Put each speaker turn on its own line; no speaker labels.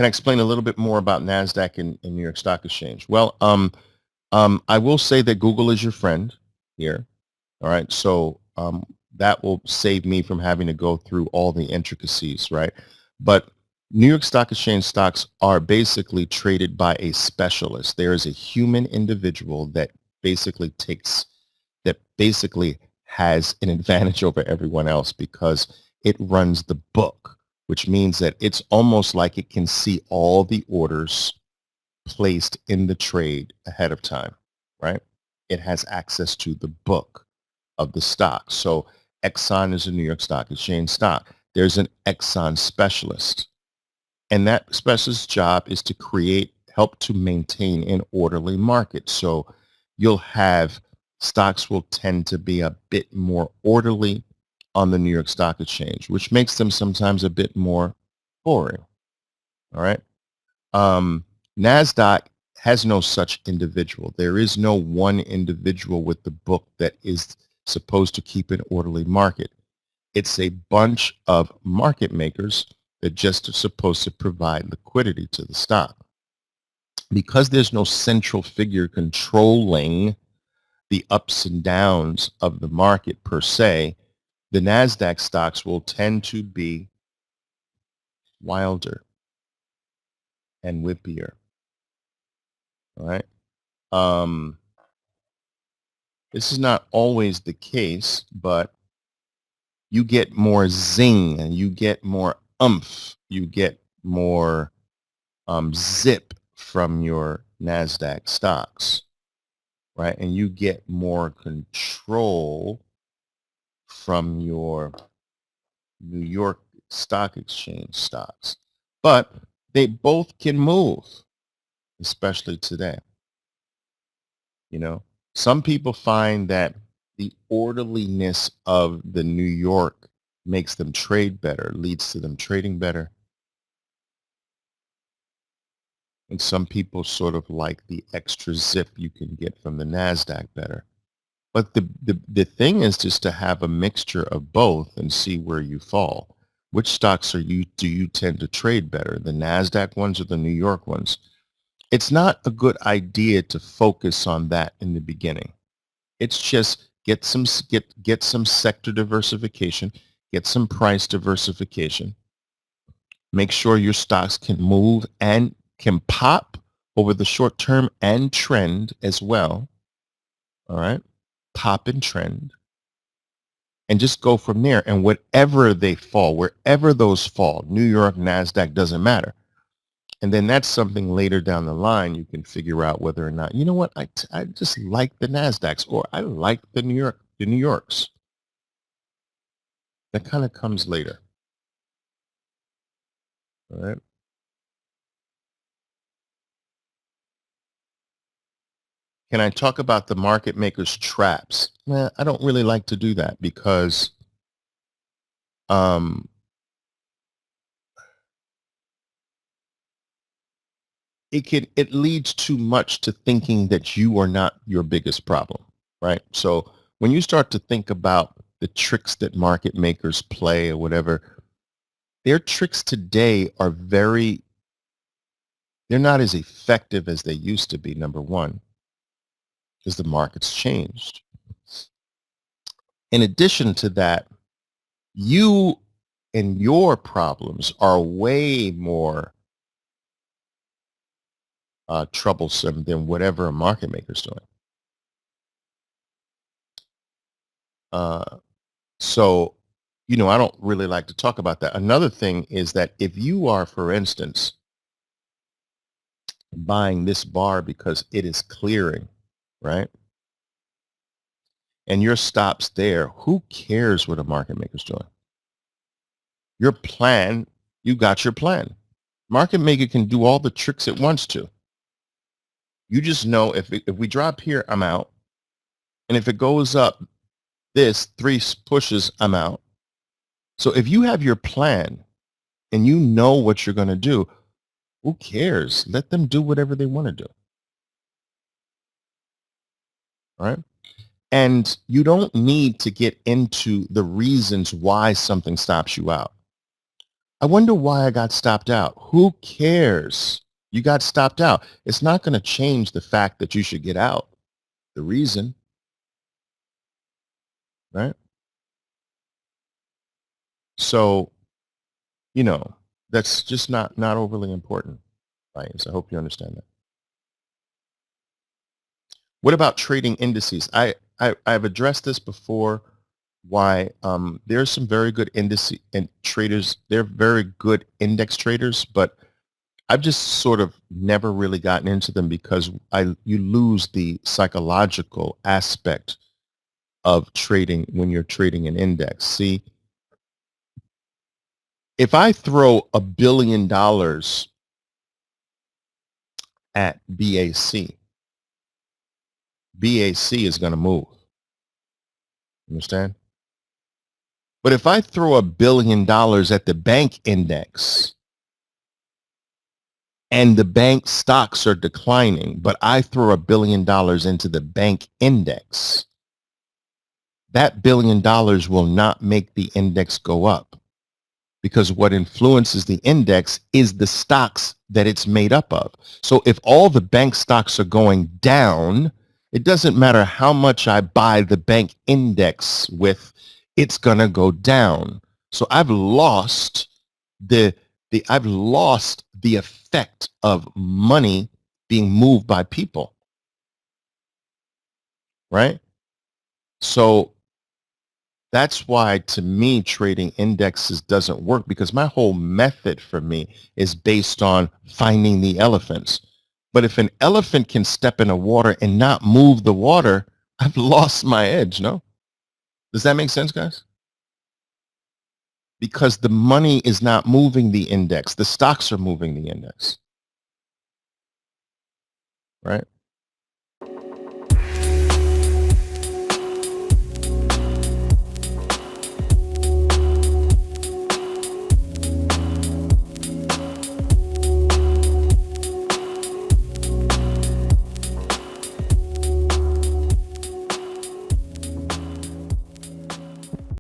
can I explain a little bit more about NASDAQ and New York Stock Exchange? Well, I will say that Google is your friend here. All right. So that will save me from having to go through all the intricacies, right? But New York Stock Exchange stocks are basically traded by a specialist. There is a human individual that basically has an advantage over everyone else because it runs the book, which means that it's almost like it can see all the orders placed in the trade ahead of time, right? It has access to the book of the stock. So Exxon is a New York Stock Exchange stock. There's an Exxon specialist. And that specialist's job is to help to maintain an orderly market. So you'll have stocks will tend to be a bit more orderly on the New York Stock Exchange, which makes them sometimes a bit more boring. All right. NASDAQ has no such individual. There is no one individual with the book that is supposed to keep an orderly market. It's a bunch of market makers that just are supposed to provide liquidity to the stock. Because there's no central figure controlling the ups and downs of the market per se, the NASDAQ stocks will tend to be wilder and whippier. All right. This is not always the case, but you get more zing and you get more oomph, you get more zip from your NASDAQ stocks, right? And you get more control from your New York Stock Exchange stocks. But they both can move, especially today. You know, some people find that the orderliness of the New York makes them trade better, leads to them trading better. And some people sort of like the extra zip you can get from the NASDAQ better. But the thing is just to have a mixture of both and see where you fall. Which stocks do you tend to trade better, the NASDAQ ones or the New York ones? It's not a good idea to focus on that in the beginning. It's just get some sector diversification, get some price diversification. Make sure your stocks can move and can pop over the short term and trend as well. All right. Pop and trend. And just go from there. And whatever they fall, wherever those fall, New York, NASDAQ, doesn't matter. And then that's something later down the line you can figure out whether or not, you know what, I just like the NASDAQs or I like the New Yorks. That kind of comes later. All right. Can I talk about the market makers' traps? I don't really like to do that because um, it leads too much to thinking that you are not your biggest problem, right? So when you start to think about the tricks that market makers play or whatever, their tricks today are they're not as effective as they used to be, number one, because the market's changed. In addition to that, you and your problems are way more troublesome than whatever a market maker's doing. So, I don't really like to talk about that. Another thing is that if you are, for instance, buying this bar because it is clearing, right? And your stop's there, who cares what a market maker's doing? Your plan, you got your plan. Market maker can do all the tricks it wants to. You just know if we drop here, I'm out. And if it goes up, this 3 pushes, I'm out. So if you have your plan and you know what you're going to do, who cares? Let them do whatever they want to do. All right. And you don't need to get into the reasons why something stops you out. I wonder why I got stopped out. Who cares? You got stopped out. It's not going to change the fact that you should get out. The reason, right? So, you know, that's just not overly important, right? So I hope you understand that. What about trading indices? I've addressed this before. Why there's some very good indice and traders. They're very good index traders, but I've just sort of never really gotten into them because you lose the psychological aspect of trading when you're trading an index. See, if I throw $1 billion at BAC is going to move. Understand? But if I throw $1 billion at the bank index and the bank stocks are declining, but I throw $1 billion into the bank index, that $1 billion will not make the index go up because what influences the index is the stocks that it's made up of. So if all the bank stocks are going down, it doesn't matter how much I buy the bank index with, it's going to go down. So I've lost the I've lost the effect of money being moved by people, right? So that's why to me trading indexes doesn't work because my whole method for me is based on finding the elephants. But if an elephant can step in the water and not move the water, I've lost my edge, no? Does that make sense, guys? Because the money is not moving the index. The stocks are moving the index, right?